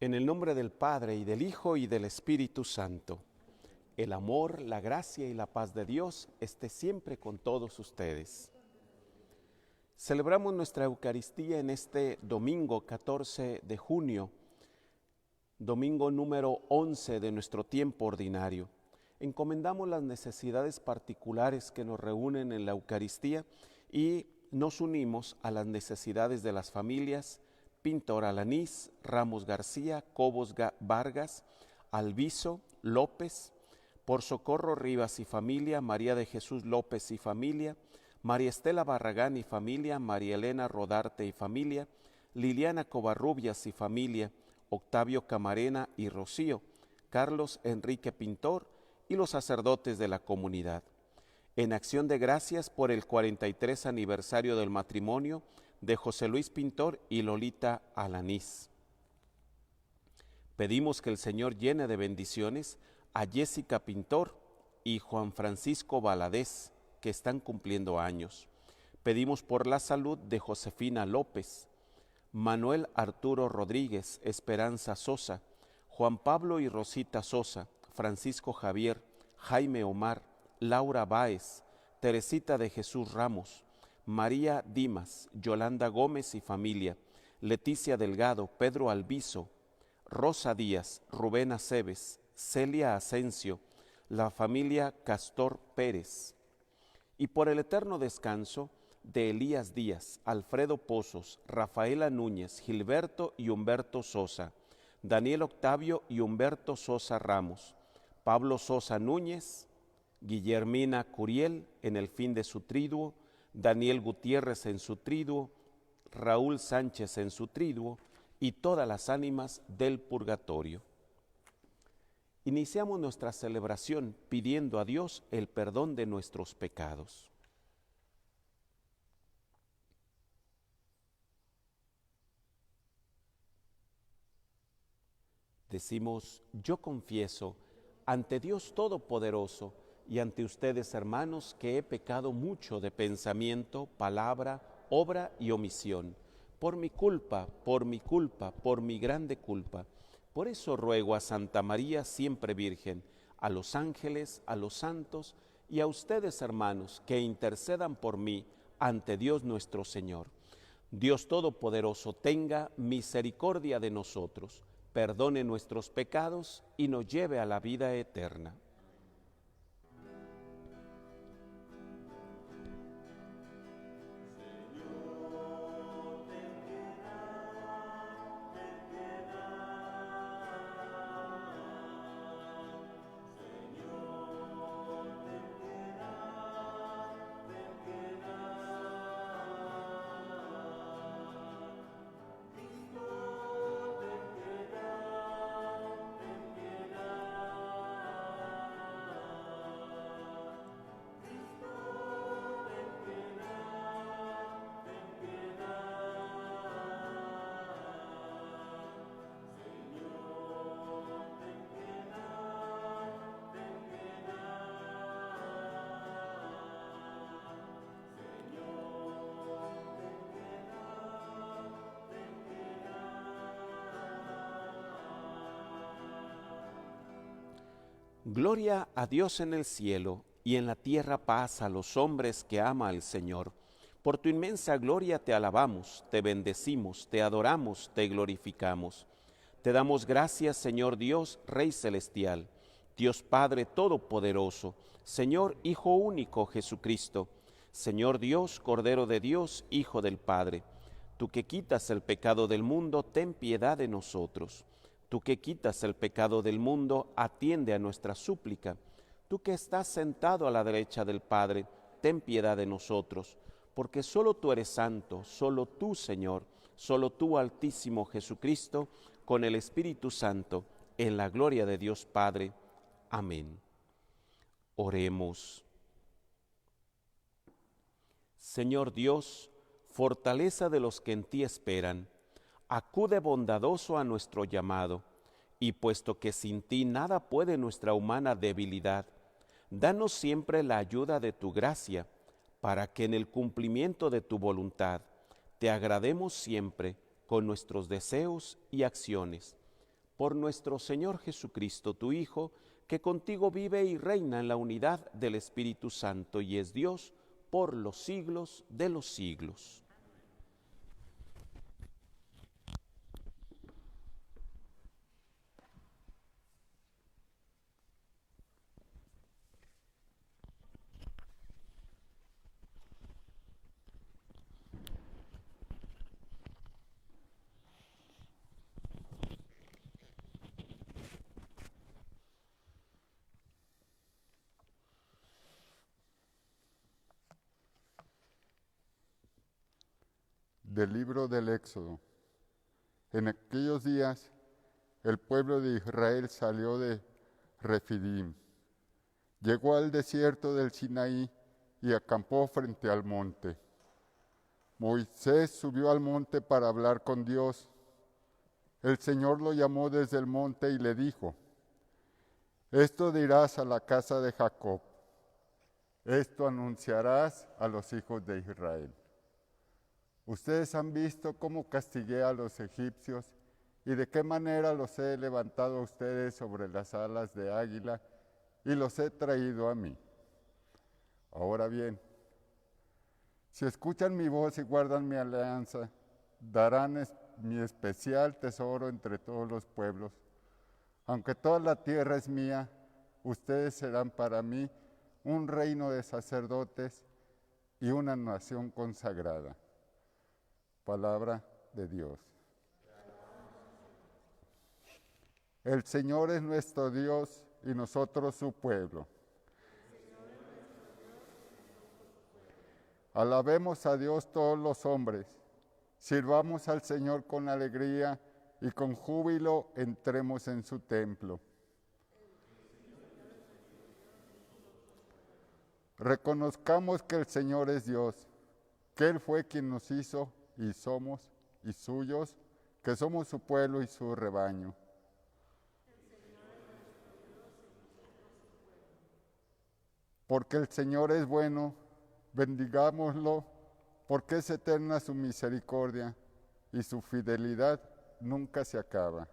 En el nombre del Padre, y del Hijo, y del Espíritu Santo. El amor, la gracia y la paz de Dios esté siempre con todos ustedes. Celebramos nuestra Eucaristía en este domingo 14 de junio, domingo número 11 de nuestro tiempo ordinario. Encomendamos las necesidades particulares que nos reúnen en la Eucaristía y nos unimos a las necesidades de las familias Pintor Alanís, Ramos García, Cobos Vargas, Alviso, López, por Socorro Rivas y familia, María de Jesús López y familia, María Estela Barragán y familia, María Elena Rodarte y familia, Liliana Covarrubias y familia, Octavio Camarena y Rocío, Carlos Enrique Pintor y los sacerdotes de la comunidad. En acción de gracias por el 43 aniversario del matrimonio de José Luis Pintor y Lolita Alanís. Pedimos que el Señor llene de bendiciones a Jessica Pintor y Juan Francisco Valadez, que están cumpliendo años. Pedimos por la salud de Josefina López, Manuel Arturo Rodríguez, Esperanza Sosa, Juan Pablo y Rosita Sosa, Francisco Javier, Jaime Omar, Laura Báez, Teresita de Jesús Ramos, María Dimas, Yolanda Gómez y familia, Leticia Delgado, Pedro Alviso, Rosa Díaz, Rubén Aceves, Celia Asensio, la familia Castor Pérez. Y por el eterno descanso de Elías Díaz, Alfredo Pozos, Rafaela Núñez, Gilberto y Humberto Sosa, Daniel Octavio y Humberto Sosa Ramos, Pablo Sosa Núñez, Guillermina Curiel en el fin de su triduo, Daniel Gutiérrez en su triduo, Raúl Sánchez en su triduo y todas las ánimas del purgatorio. Iniciamos nuestra celebración pidiendo a Dios el perdón de nuestros pecados. Decimos, yo confieso ante Dios Todopoderoso y ante ustedes, hermanos, que he pecado mucho de pensamiento, palabra, obra y omisión, por mi culpa, por mi grande culpa. Por eso ruego a Santa María, siempre Virgen, a los ángeles, a los santos y a ustedes, hermanos, que intercedan por mí ante Dios nuestro Señor. Dios Todopoderoso tenga misericordia de nosotros, perdone nuestros pecados y nos lleve a la vida eterna. Gloria a Dios en el cielo y en la tierra paz a los hombres que ama al Señor. Por tu inmensa gloria te alabamos, te bendecimos, te adoramos, te glorificamos. Te damos gracias, Señor Dios, Rey celestial, Dios Padre todopoderoso, Señor Hijo único Jesucristo, Señor Dios, Cordero de Dios, Hijo del Padre. Tú que quitas el pecado del mundo, ten piedad de nosotros. Tú que quitas el pecado del mundo, atiende a nuestra súplica. Tú que estás sentado a la derecha del Padre, ten piedad de nosotros, porque solo tú eres santo, solo tú, Señor, solo tú, Altísimo Jesucristo, con el Espíritu Santo, en la gloria de Dios Padre. Amén. Oremos. Señor Dios, fortaleza de los que en ti esperan, acude bondadoso a nuestro llamado, y puesto que sin ti nada puede nuestra humana debilidad, danos siempre la ayuda de tu gracia, para que en el cumplimiento de tu voluntad te agrademos siempre con nuestros deseos y acciones. por nuestro Señor Jesucristo, tu Hijo, que contigo vive y reina en la unidad del Espíritu Santo y es Dios por los siglos de los siglos. Del libro del Éxodo. En aquellos días, el pueblo de Israel salió de Refidim, llegó al desierto del Sinaí y acampó frente al monte. Moisés subió al monte para hablar con Dios. El Señor lo llamó desde el monte y le dijo: esto dirás a la casa de Jacob, esto anunciarás a los hijos de Israel. Ustedes han visto cómo castigué a los egipcios y de qué manera los he levantado a ustedes sobre las alas de águila y los he traído a mí. Ahora bien, si escuchan mi voz y guardan mi alianza, darán mi especial tesoro entre todos los pueblos. Aunque toda la tierra es mía, ustedes serán para mí un reino de sacerdotes y una nación consagrada. Palabra de Dios. El Señor es nuestro Dios y nosotros su pueblo. Alabemos a Dios todos los hombres. Sirvamos al Señor con alegría y con júbilo entremos en su templo. Reconozcamos que el Señor es Dios, que Él fue quien nos hizo y somos y suyos, que somos su pueblo y su rebaño. Porque el Señor es bueno, bendigámoslo, porque es eterna su misericordia y su fidelidad nunca se acaba.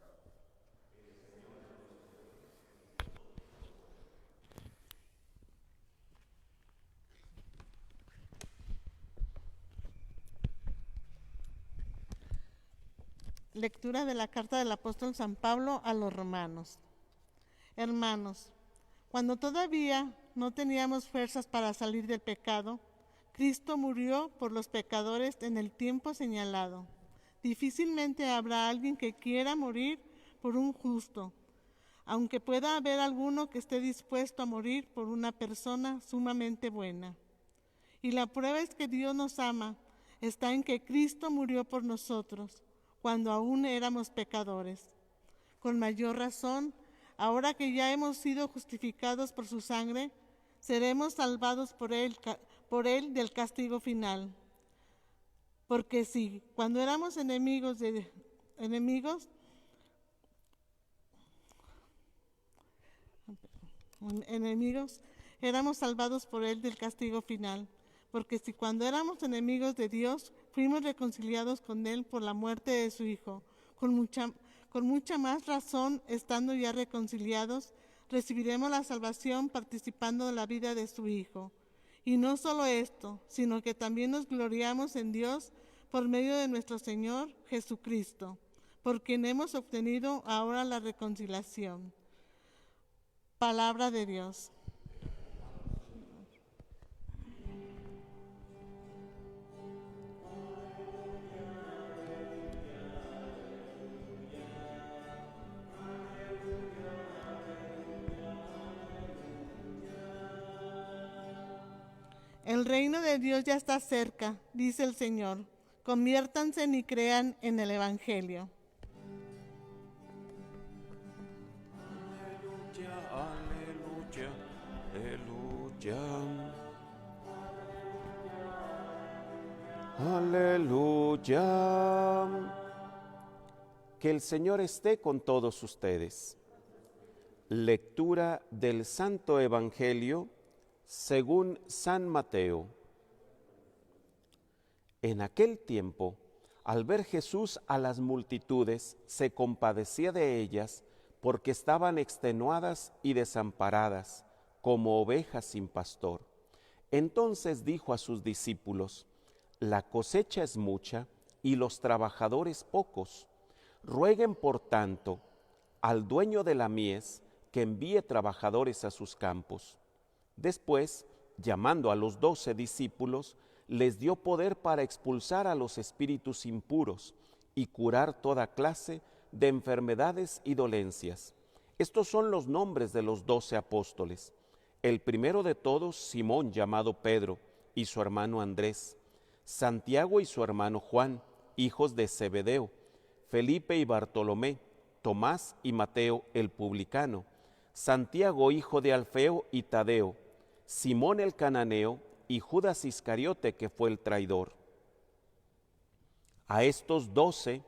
Lectura de la carta del apóstol San Pablo a los romanos. Hermanos, cuando todavía no teníamos fuerzas para salir del pecado, Cristo murió por los pecadores en el tiempo señalado. Difícilmente habrá alguien que quiera morir por un justo, aunque pueda haber alguno que esté dispuesto a morir por una persona sumamente buena. Y la prueba es que Dios nos ama, está en que Cristo murió por nosotros, cuando aún éramos pecadores. Con mayor razón, ahora que ya hemos sido justificados por su sangre, seremos salvados por él del castigo final. Porque si, cuando éramos enemigos, éramos salvados por él del castigo final. Porque si cuando éramos enemigos de Dios, fuimos reconciliados con Él por la muerte de su Hijo, con mucha más razón, estando ya reconciliados, recibiremos la salvación participando de la vida de su Hijo. Y no solo esto, sino que también nos gloriamos en Dios por medio de nuestro Señor Jesucristo, por quien hemos obtenido ahora la reconciliación. Palabra de Dios. El reino de Dios ya está cerca, dice el Señor. Conviértanse y crean en el Evangelio. Aleluya, aleluya, aleluya, aleluya. Que el Señor esté con todos ustedes. Lectura del Santo Evangelio según San Mateo. En aquel tiempo Al ver Jesús a las multitudes, se compadecía de ellas, porque estaban extenuadas y desamparadas, como ovejas sin pastor. Entonces dijo a sus discípulos: la cosecha es mucha y los trabajadores pocos. Rueguen, por tanto, al dueño de la mies que envíe trabajadores a sus campos. Después, llamando a los 12 discípulos, les dio poder para expulsar a los espíritus impuros y curar toda clase de enfermedades y dolencias. Estos son los nombres de los 12 apóstoles. El primero de todos, Simón, llamado Pedro, y su hermano Andrés; Santiago y su hermano Juan, hijos de Zebedeo; Felipe y Bartolomé; Tomás y Mateo el publicano; Santiago, hijo de Alfeo, y Tadeo; Simón el cananeo, y Judas Iscariote, que fue el traidor. A estos 12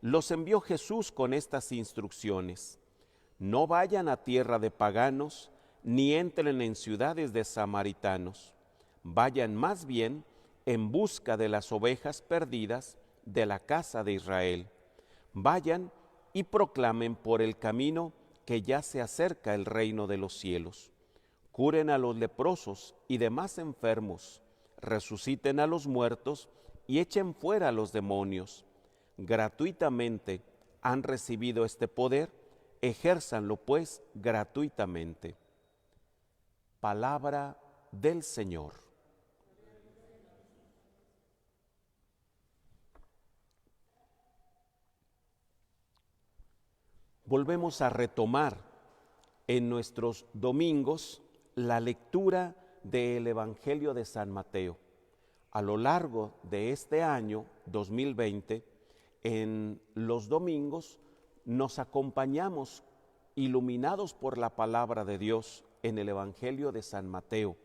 los envió Jesús con estas instrucciones: no vayan a tierra de paganos, ni entren en ciudades de samaritanos. Vayan más bien en busca de las ovejas perdidas de la casa de Israel. Vayan y proclamen por el camino que ya se acerca el reino de los cielos. Curen a los leprosos y demás enfermos, resuciten a los muertos y echen fuera a los demonios. Gratuitamente han recibido este poder, ejérzanlo pues gratuitamente. Palabra del Señor. Volvemos a retomar en nuestros domingos la lectura del Evangelio de San Mateo. A lo largo de este año 2020, en los domingos nos acompañamos iluminados por la palabra de Dios en el Evangelio de San Mateo,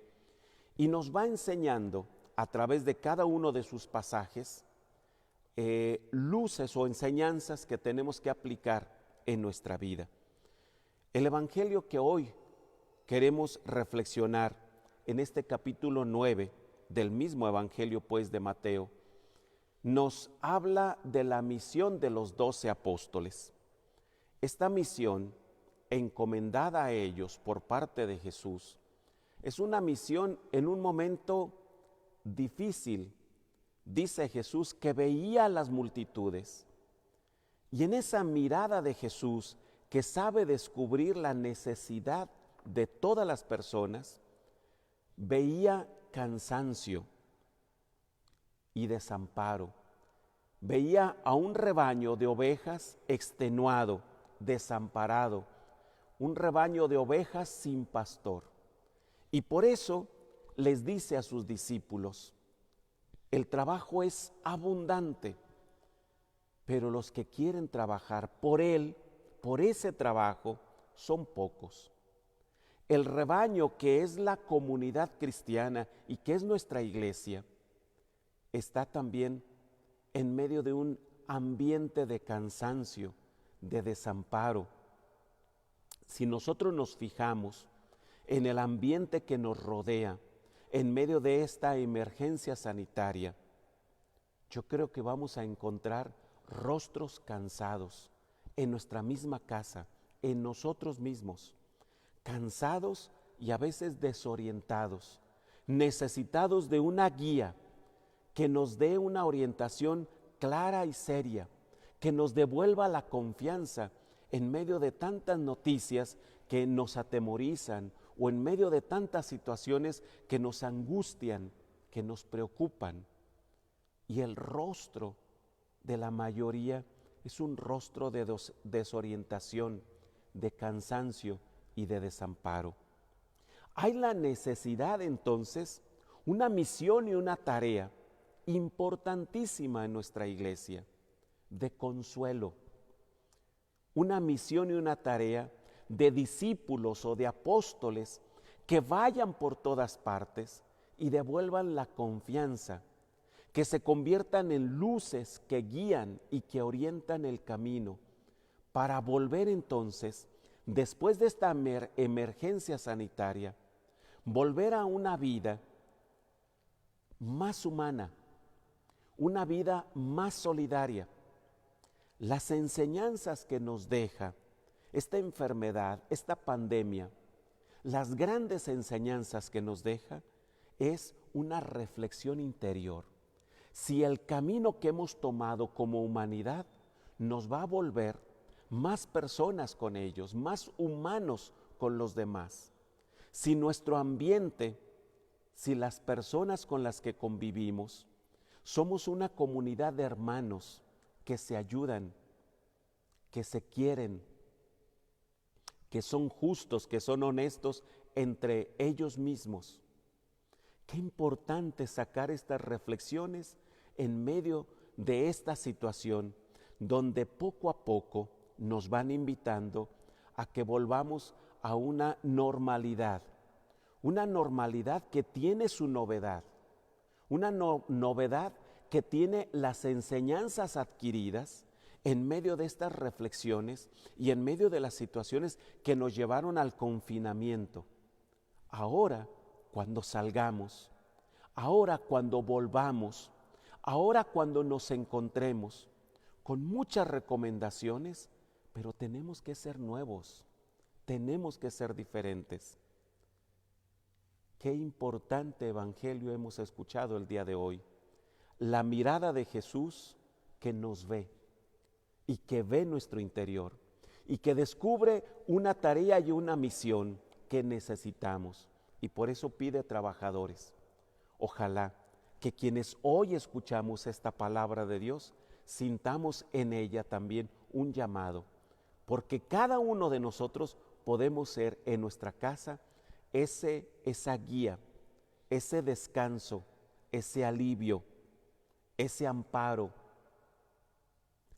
y nos va enseñando a través de cada uno de sus pasajes luces o enseñanzas que tenemos que aplicar en nuestra vida. El Evangelio que hoy queremos reflexionar en este capítulo 9 del mismo Evangelio pues de Mateo, nos habla de la misión de los 12 apóstoles. Esta misión, encomendada a ellos por parte de Jesús, es una misión en un momento difícil. Dice Jesús que veía a las multitudes, y en esa mirada de Jesús, que sabe descubrir la necesidad de todas las personas, veía cansancio y desamparo. Veía a un rebaño de ovejas extenuado, desamparado, un rebaño de ovejas sin pastor. Y por eso les dice a sus discípulos: el trabajo es abundante, pero los que quieren trabajar por él, por ese trabajo, son pocos. El rebaño, que es la comunidad cristiana y que es nuestra iglesia, está también en medio de un ambiente de cansancio, de desamparo. Si nosotros nos fijamos en el ambiente que nos rodea, en medio de esta emergencia sanitaria, yo creo que vamos a encontrar rostros cansados en nuestra misma casa, en nosotros mismos, cansados y a veces desorientados, necesitados de una guía que nos dé una orientación clara y seria, que nos devuelva la confianza en medio de tantas noticias que nos atemorizan o en medio de tantas situaciones que nos angustian, que nos preocupan. Y el rostro de la mayoría es un rostro de desorientación, de cansancio y de desamparo. Hay la necesidad entonces, una misión y una tarea importantísima en nuestra iglesia, de consuelo. Una misión y una tarea de discípulos o de apóstoles que vayan por todas partes y devuelvan la confianza, que se conviertan en luces que guían y que orientan el camino, para volver entonces, después de esta emergencia sanitaria, volver a una vida más humana, una vida más solidaria. Las enseñanzas que nos deja esta enfermedad, esta pandemia, las grandes enseñanzas que nos deja es una reflexión interior. Si el camino que hemos tomado como humanidad nos va a volver más personas con ellos, más humanos con los demás. Si nuestro ambiente, si las personas con las que convivimos, somos una comunidad de hermanos que se ayudan, que se quieren, que son justos, que son honestos entre ellos mismos. Qué importante sacar estas reflexiones en medio de esta situación donde poco a poco nos van invitando a que volvamos a una normalidad que tiene su novedad, una novedad que tiene las enseñanzas adquiridas en medio de estas reflexiones y en medio de las situaciones que nos llevaron al confinamiento. Ahora, cuando salgamos, ahora cuando volvamos, ahora cuando nos encontremos, con muchas recomendaciones, pero tenemos que ser nuevos, tenemos que ser diferentes. Qué importante evangelio hemos escuchado el día de hoy. La mirada de Jesús que nos ve y que ve nuestro interior y que descubre una tarea y una misión que necesitamos y por eso pide trabajadores. Ojalá que quienes hoy escuchamos esta palabra de Dios sintamos en ella también un llamado, porque cada uno de nosotros podemos ser en nuestra casa esa guía, ese descanso, ese alivio, ese amparo.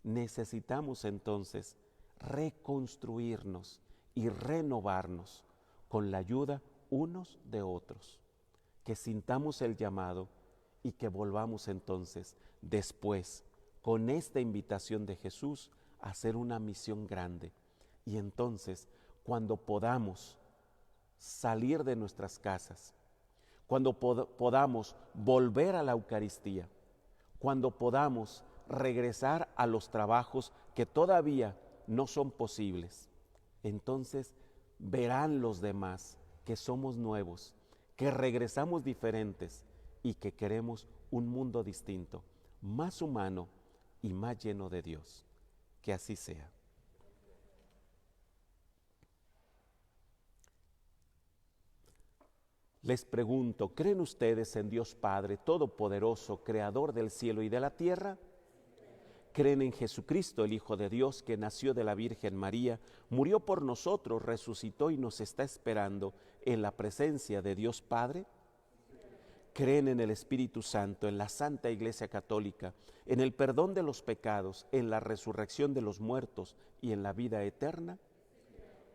Necesitamos entonces reconstruirnos y renovarnos con la ayuda unos de otros, que sintamos el llamado y que volvamos entonces después con esta invitación de Jesús a hacer una misión grande. Y entonces, cuando podamos salir de nuestras casas, cuando podamos volver a la Eucaristía, cuando podamos regresar a los trabajos que todavía no son posibles, entonces verán los demás que somos nuevos, que regresamos diferentes y que queremos un mundo distinto, más humano y más lleno de Dios. Que así sea. Les pregunto, ¿creen ustedes en Dios Padre Todopoderoso, Creador del cielo y de la tierra? ¿Creen en Jesucristo, el Hijo de Dios, que nació de la Virgen María, murió por nosotros, resucitó y nos está esperando en la presencia de Dios Padre? ¿Creen en el Espíritu Santo, en la Santa Iglesia Católica, en el perdón de los pecados, en la resurrección de los muertos y en la vida eterna?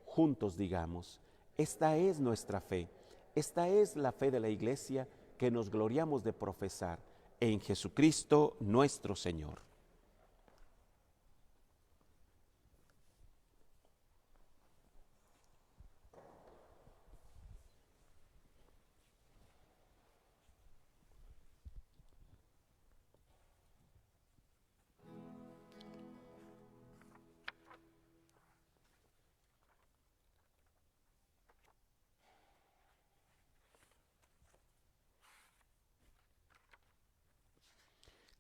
Juntos digamos, esta es nuestra fe, esta es la fe de la Iglesia que nos gloriamos de profesar en Jesucristo nuestro Señor.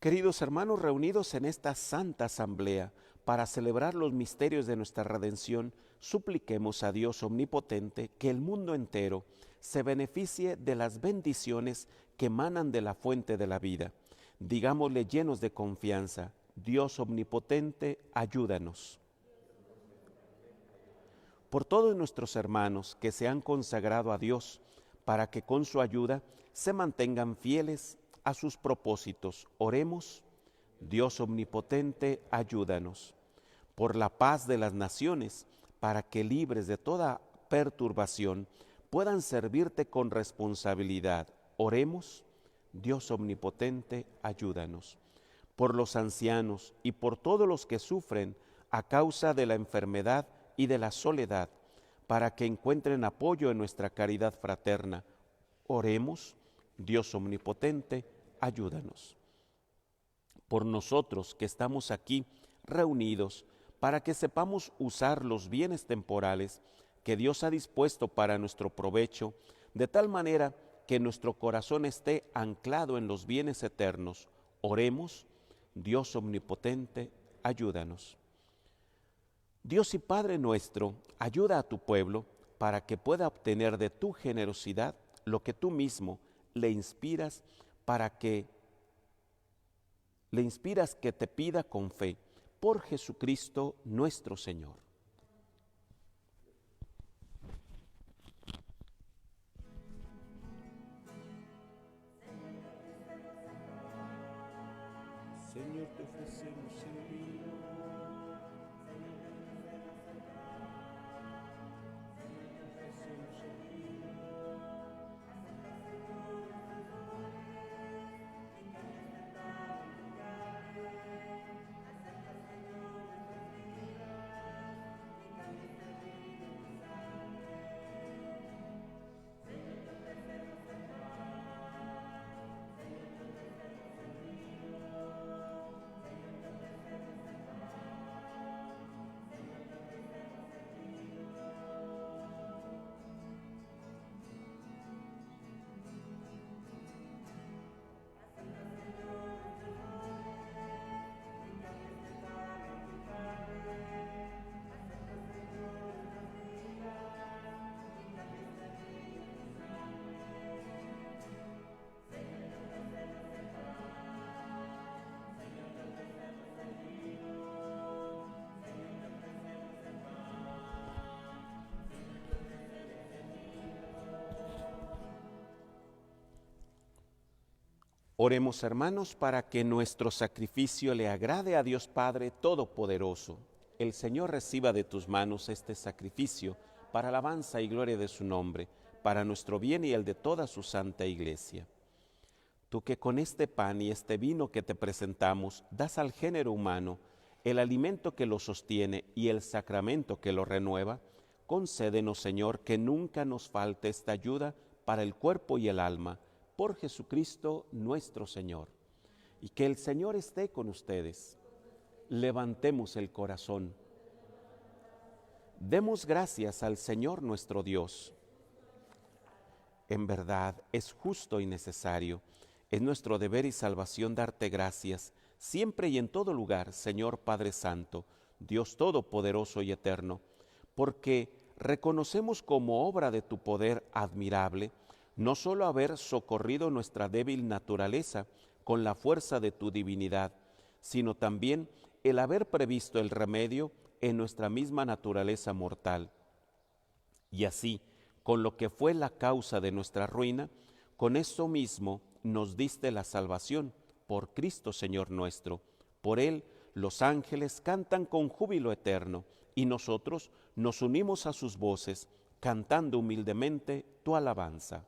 Queridos hermanos, reunidos en esta santa asamblea para celebrar los misterios de nuestra redención, supliquemos a Dios omnipotente que el mundo entero se beneficie de las bendiciones que emanan de la fuente de la vida. Digámosle llenos de confianza, Dios omnipotente, ayúdanos. Por todos nuestros hermanos que se han consagrado a Dios, para que con su ayuda se mantengan fieles a sus propósitos, oremos. Dios omnipotente, ayúdanos. Por la paz de las naciones, para que libres de toda perturbación, puedan servirte con responsabilidad, oremos. Dios omnipotente, ayúdanos. Por los ancianos y por todos los que sufren a causa de la enfermedad y de la soledad, para que encuentren apoyo en nuestra caridad fraterna, oremos. Dios omnipotente, ayúdanos. por nosotros que estamos aquí reunidos, para que sepamos usar los bienes temporales que Dios ha dispuesto para nuestro provecho, de tal manera que nuestro corazón esté anclado en los bienes eternos. Oremos. Dios omnipotente, ayúdanos. Dios y Padre nuestro, ayuda a tu pueblo para que pueda obtener de tu generosidad lo que tú mismo le inspiras que te pida con fe, por Jesucristo nuestro Señor. Señor, te ofrecemos el vino. Oremos, hermanos, para que nuestro sacrificio le agrade a Dios Padre Todopoderoso. El Señor reciba de tus manos este sacrificio para alabanza y gloria de su nombre, para nuestro bien y el de toda su santa Iglesia. Tú que con este pan y este vino que te presentamos das al género humano el alimento que lo sostiene y el sacramento que lo renueva, concédenos, Señor, que nunca nos falte esta ayuda para el cuerpo y el alma, por Jesucristo nuestro Señor. Y que el Señor esté con ustedes. Levantemos el corazón. Demos gracias al Señor nuestro Dios. En verdad es justo y necesario, es nuestro deber y salvación darte gracias, siempre y en todo lugar, Señor Padre Santo, Dios Todopoderoso y Eterno, porque reconocemos como obra de tu poder admirable, no solo haber socorrido nuestra débil naturaleza con la fuerza de tu divinidad, sino también el haber previsto el remedio en nuestra misma naturaleza mortal. Y así, con lo que fue la causa de nuestra ruina, con eso mismo nos diste la salvación, por Cristo Señor nuestro. Por Él los ángeles cantan con júbilo eterno, y nosotros nos unimos a sus voces, cantando humildemente tu alabanza.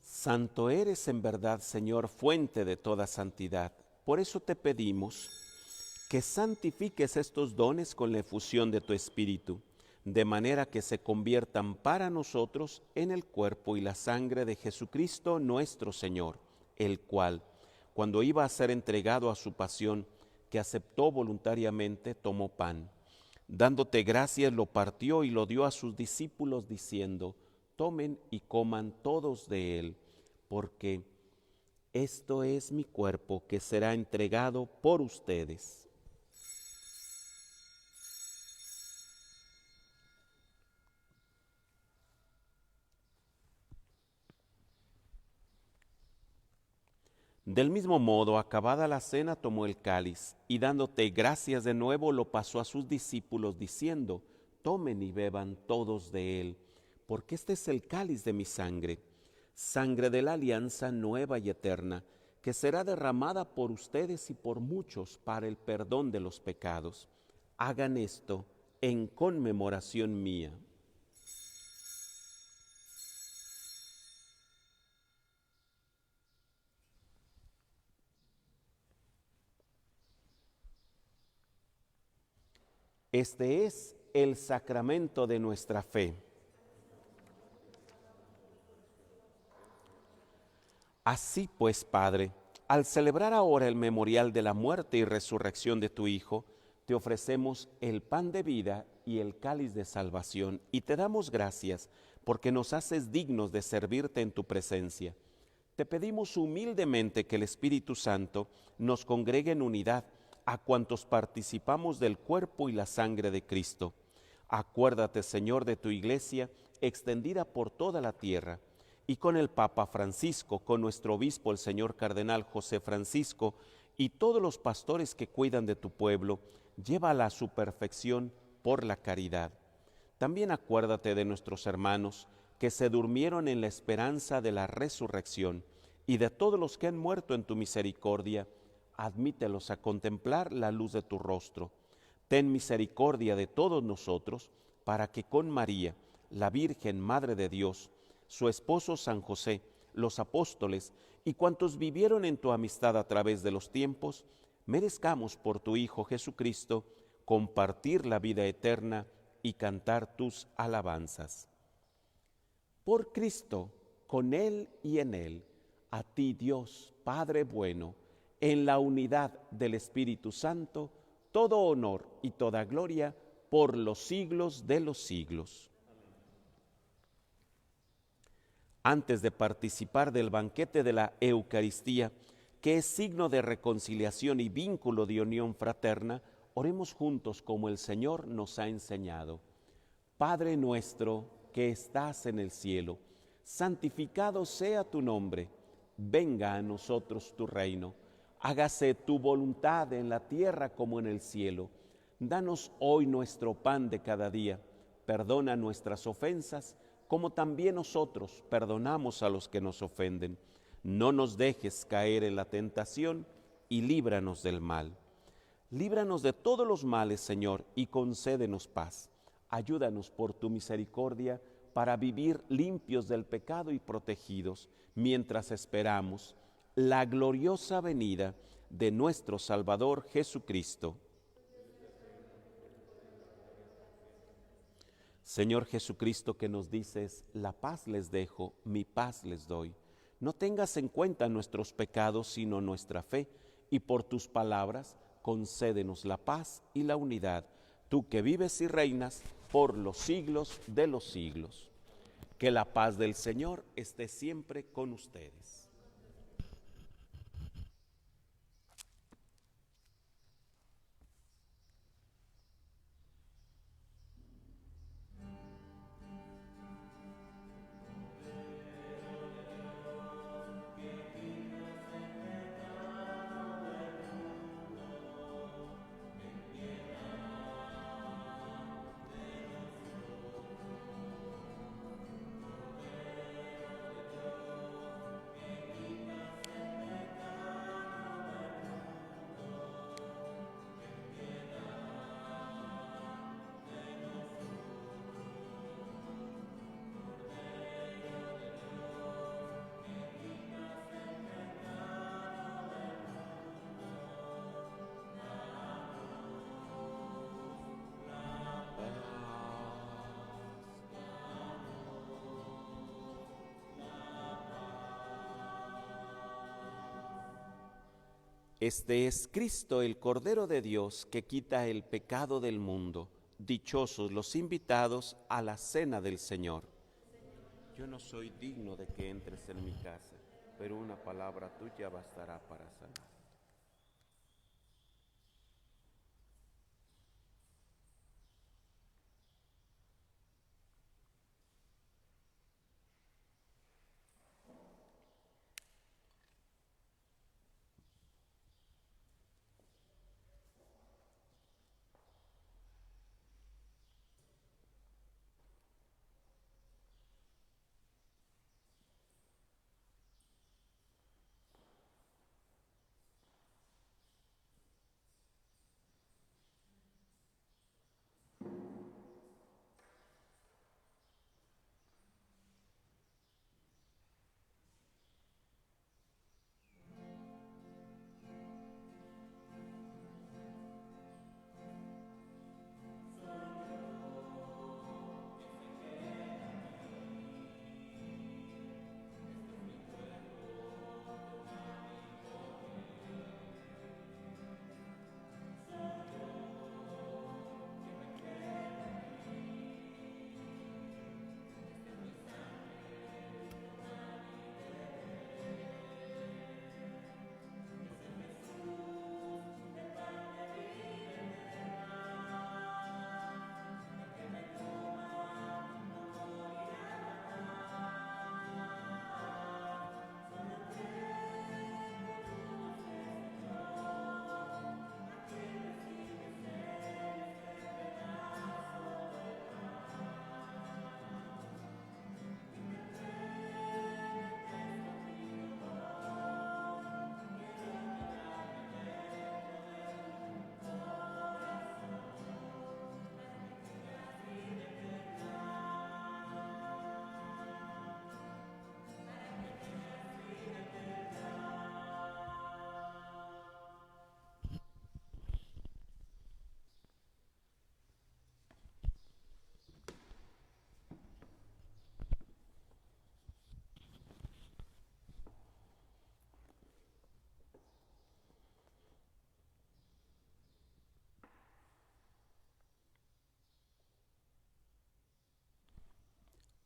Santo eres en verdad, Señor, fuente de toda santidad. Por eso te pedimos que santifiques estos dones con la efusión de tu Espíritu, de manera que se conviertan para nosotros en el cuerpo y la sangre de Jesucristo nuestro Señor, el cual, cuando iba a ser entregado a su pasión, que aceptó voluntariamente, tomó pan. Dándote gracias, lo partió y lo dio a sus discípulos, diciendo: tomen y coman todos de él, porque Esto es mi cuerpo que será entregado por ustedes. Del mismo modo, acabada la cena, tomó el cáliz y dándote gracias de nuevo, lo pasó a sus discípulos diciendo: tomen y beban todos de él, porque este es el cáliz de mi sangre, sangre de la alianza nueva y eterna, que será derramada por ustedes y por muchos para el perdón de los pecados. Hagan esto en conmemoración mía. Este es el sacramento de nuestra fe. Así pues, Padre, al celebrar ahora el memorial de la muerte y resurrección de tu Hijo, te ofrecemos el pan de vida y el cáliz de salvación, y te damos gracias porque nos haces dignos de servirte en tu presencia. Te pedimos humildemente que el Espíritu Santo nos congregue en unidad a cuantos participamos del cuerpo y la sangre de Cristo. Acuérdate, Señor, de tu iglesia extendida por toda la tierra, y con el Papa Francisco, con nuestro obispo, el señor cardenal José Francisco, y todos los pastores que cuidan de tu pueblo, llévala a su perfección por la caridad. También acuérdate de nuestros hermanos que se durmieron en la esperanza de la resurrección, y de todos los que han muerto en tu misericordia. Admítelos a contemplar la luz de tu rostro. Ten misericordia de todos nosotros, para que con María, la Virgen Madre de Dios, su esposo San José, los apóstoles y cuantos vivieron en tu amistad a través de los tiempos, merezcamos por tu Hijo Jesucristo compartir la vida eterna y cantar tus alabanzas. Por Cristo, con Él y en Él, a ti Dios, Padre bueno, en la unidad del Espíritu Santo, todo honor y toda gloria por los siglos de los siglos. Antes de participar del banquete de la Eucaristía, que es signo de reconciliación y vínculo de unión fraterna, oremos juntos como el Señor nos ha enseñado. Padre nuestro que estás en el cielo, santificado sea tu nombre. Venga a nosotros tu reino. Hágase tu voluntad en la tierra como en el cielo. Danos hoy nuestro pan de cada día. Perdona nuestras ofensas, como también nosotros perdonamos a los que nos ofenden. No nos dejes caer en la tentación y líbranos del mal. Líbranos de todos los males, Señor, y concédenos paz. Ayúdanos por tu misericordia para vivir limpios del pecado y protegidos, mientras esperamos la gloriosa venida de nuestro Salvador Jesucristo. Señor Jesucristo, que nos dices: la paz les dejo, mi paz les doy. No tengas en cuenta nuestros pecados, sino nuestra fe, y por tus palabras concédenos la paz y la unidad, tú que vives y reinas por los siglos de los siglos. Que la paz del Señor esté siempre con ustedes. Este es Cristo, el Cordero de Dios, que quita el pecado del mundo. Dichosos los invitados a la cena del Señor. Yo no soy digno de que entres en mi casa, pero una palabra tuya bastará para sanar.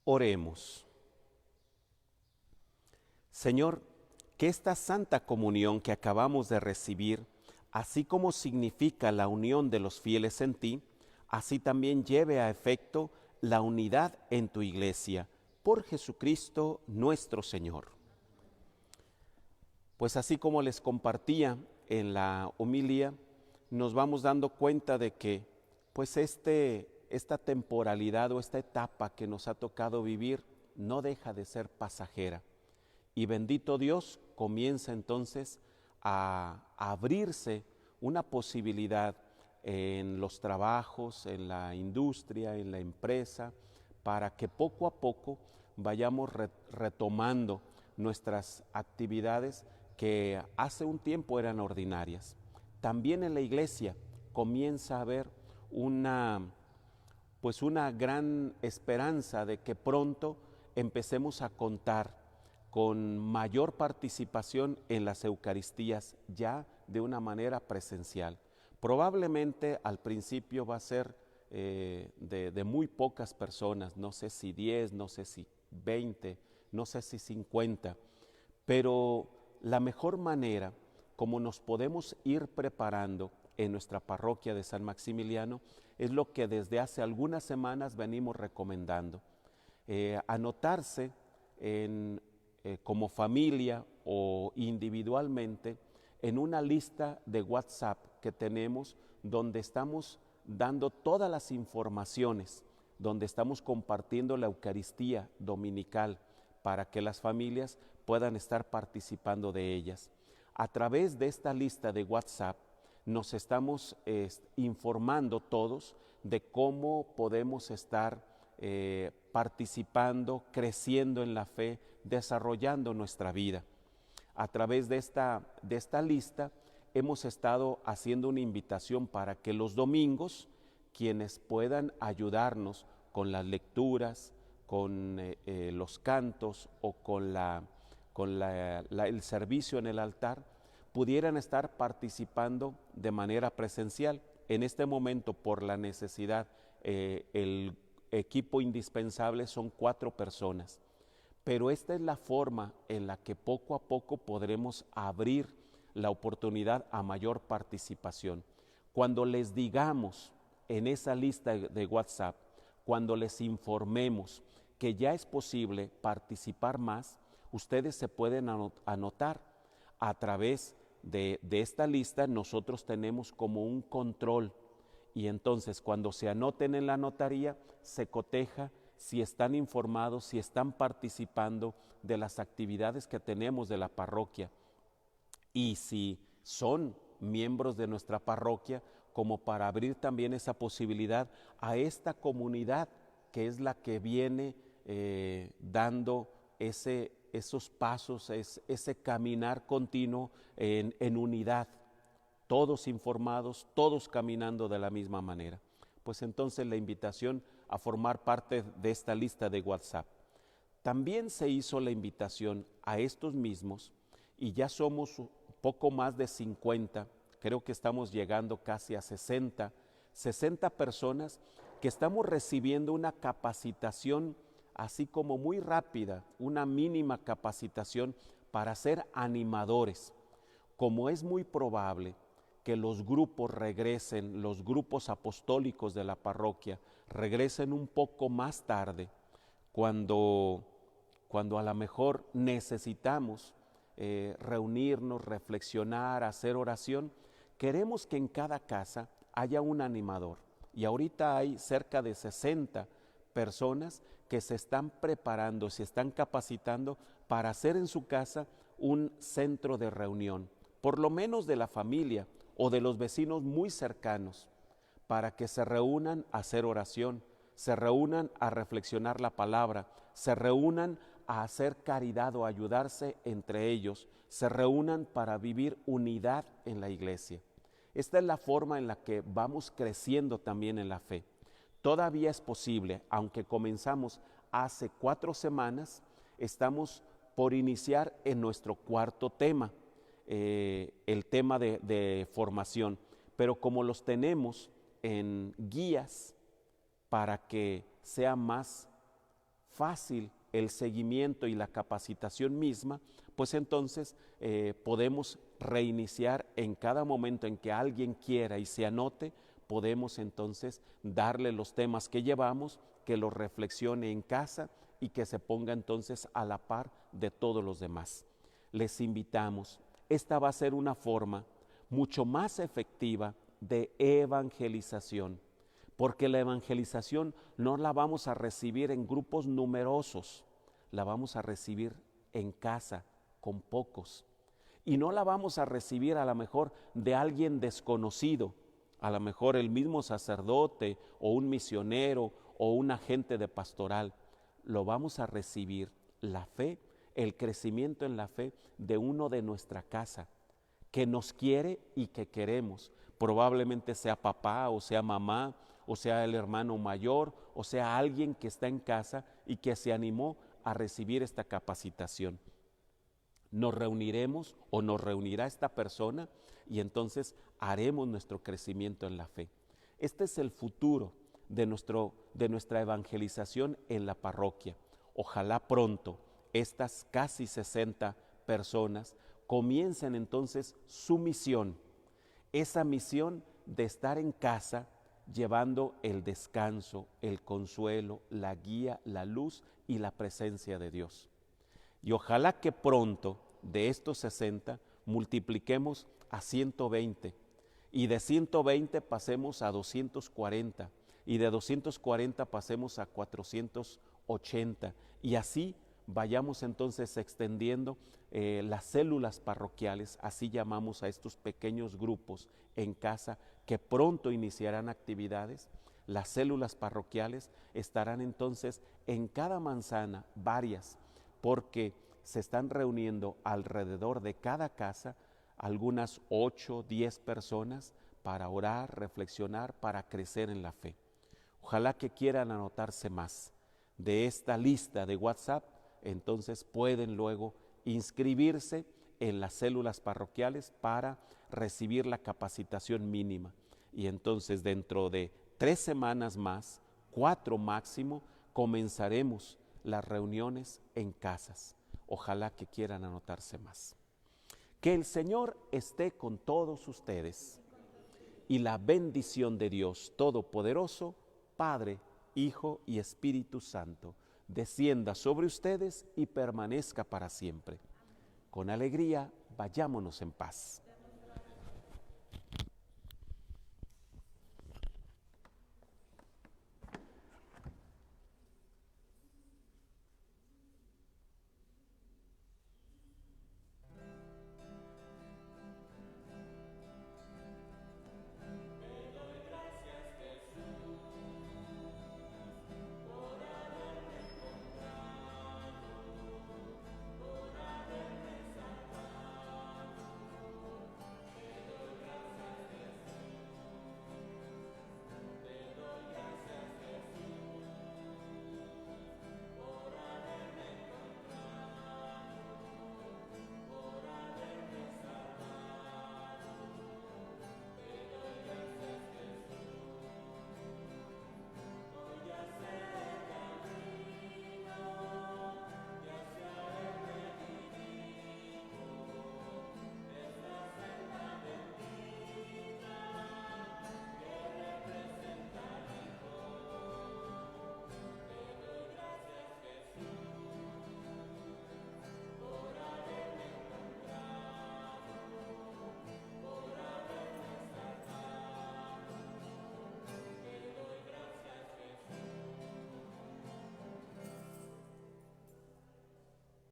Oremos. Señor, que esta Santa Comunión que acabamos de recibir, así como significa la unión de los fieles en ti, así también lleve a efecto la unidad en tu Iglesia, por Jesucristo nuestro Señor. Pues así como les compartía en la homilía, nos vamos dando cuenta de que pues esta temporalidad o esta etapa que nos ha tocado vivir no deja de ser pasajera. Y bendito Dios, comienza entonces a abrirse una posibilidad en los trabajos, en la industria, en la empresa, para que poco a poco vayamos retomando nuestras actividades que hace un tiempo eran ordinarias. También en la iglesia comienza a haber una gran esperanza de que pronto empecemos a contar con mayor participación en las Eucaristías ya de una manera presencial. Probablemente al principio va a ser de muy pocas personas, no sé si 10, no sé si 20, no sé si 50, pero la mejor manera como nos podemos ir preparando en nuestra parroquia de San Maximiliano es lo que desde hace algunas semanas venimos recomendando. Anotarse como familia o individualmente en una lista de WhatsApp que tenemos donde estamos dando todas las informaciones, donde estamos compartiendo la Eucaristía dominical para que las familias puedan estar participando de ellas. A través de esta lista de WhatsApp nos estamos informando todos de cómo podemos estar participando, creciendo en la fe, desarrollando nuestra vida. A través de esta lista hemos estado haciendo una invitación para que los domingos quienes puedan ayudarnos con las lecturas, con los cantos o con el servicio en el altar, pudieran estar participando de manera presencial. En este momento, por la necesidad, el equipo indispensable son 4 personas, pero esta es la forma en la que poco a poco podremos abrir la oportunidad a mayor participación. Cuando les digamos en esa lista de WhatsApp, cuando les informemos que ya es posible participar más, ustedes se pueden anotar. A través de esta lista nosotros tenemos como un control, y entonces cuando se anoten en la notaría se coteja si están informados, si están participando de las actividades que tenemos de la parroquia, y si son miembros de nuestra parroquia, como para abrir también esa posibilidad a esta comunidad que es la que viene dando esos pasos, ese caminar continuo en unidad, todos informados, todos caminando de la misma manera. Pues entonces la invitación a formar parte de esta lista de WhatsApp. También se hizo la invitación a estos mismos, y ya somos poco más de 50, creo que estamos llegando casi a 60 personas que estamos recibiendo una capacitación así como muy rápida, una mínima capacitación para ser animadores. Como es muy probable que los grupos regresen, los grupos apostólicos de la parroquia regresen un poco más tarde, cuando a lo mejor necesitamos reunirnos, reflexionar, hacer oración, queremos que en cada casa haya un animador. Y ahorita hay cerca de 60 personas que se están preparando, se están capacitando para hacer en su casa un centro de reunión, por lo menos de la familia o de los vecinos muy cercanos, para que se reúnan a hacer oración, se reúnan a reflexionar la palabra, se reúnan a hacer caridad o ayudarse entre ellos, se reúnan para vivir unidad en la iglesia. Esta es la forma en la que vamos creciendo también en la fe. Todavía es posible, aunque comenzamos hace 4 semanas, estamos por iniciar en nuestro cuarto tema, el tema de formación, pero como los tenemos en guías para que sea más fácil el seguimiento y la capacitación misma, pues entonces podemos reiniciar en cada momento en que alguien quiera y se anote, podemos entonces darle los temas que llevamos, que los reflexione en casa y que se ponga entonces a la par de todos los demás. Les invitamos, esta va a ser una forma mucho más efectiva de evangelización, porque la evangelización no la vamos a recibir en grupos numerosos, la vamos a recibir en casa, con pocos, y no la vamos a recibir a lo mejor de alguien desconocido, a lo mejor el mismo sacerdote o un misionero o un agente de pastoral. Lo vamos a recibir la fe, el crecimiento en la fe de uno de nuestra casa, que nos quiere y que queremos. Probablemente sea papá o sea mamá, o sea el hermano mayor, o sea alguien que está en casa y que se animó a recibir esta capacitación. Nos reuniremos o nos reunirá esta persona y entonces haremos nuestro crecimiento en la fe. Este es el futuro de nuestra evangelización en la parroquia. Ojalá pronto estas casi 60 personas comiencen entonces su misión, esa misión de estar en casa llevando el descanso, el consuelo, la guía, la luz y la presencia de Dios. Y ojalá que pronto de estos 60 multipliquemos a 120 y de 120 pasemos a 240 y de 240 pasemos a 480 y así vayamos entonces extendiendo las células parroquiales, así llamamos a estos pequeños grupos en casa que pronto iniciarán actividades. Las células parroquiales estarán entonces en cada manzana, varias, porque se están reuniendo alrededor de cada casa algunas 8, 10 personas para orar, reflexionar, para crecer en la fe. Ojalá que quieran anotarse más de esta lista de WhatsApp, entonces pueden luego inscribirse en las células parroquiales para recibir la capacitación mínima. Y entonces dentro de 3 semanas más, 4 máximo, comenzaremos las reuniones en casas. Ojalá que quieran anotarse más. Que el Señor esté con todos ustedes y la bendición de Dios Todopoderoso, Padre, Hijo y Espíritu Santo, descienda sobre ustedes y permanezca para siempre. Con alegría, vayámonos en paz.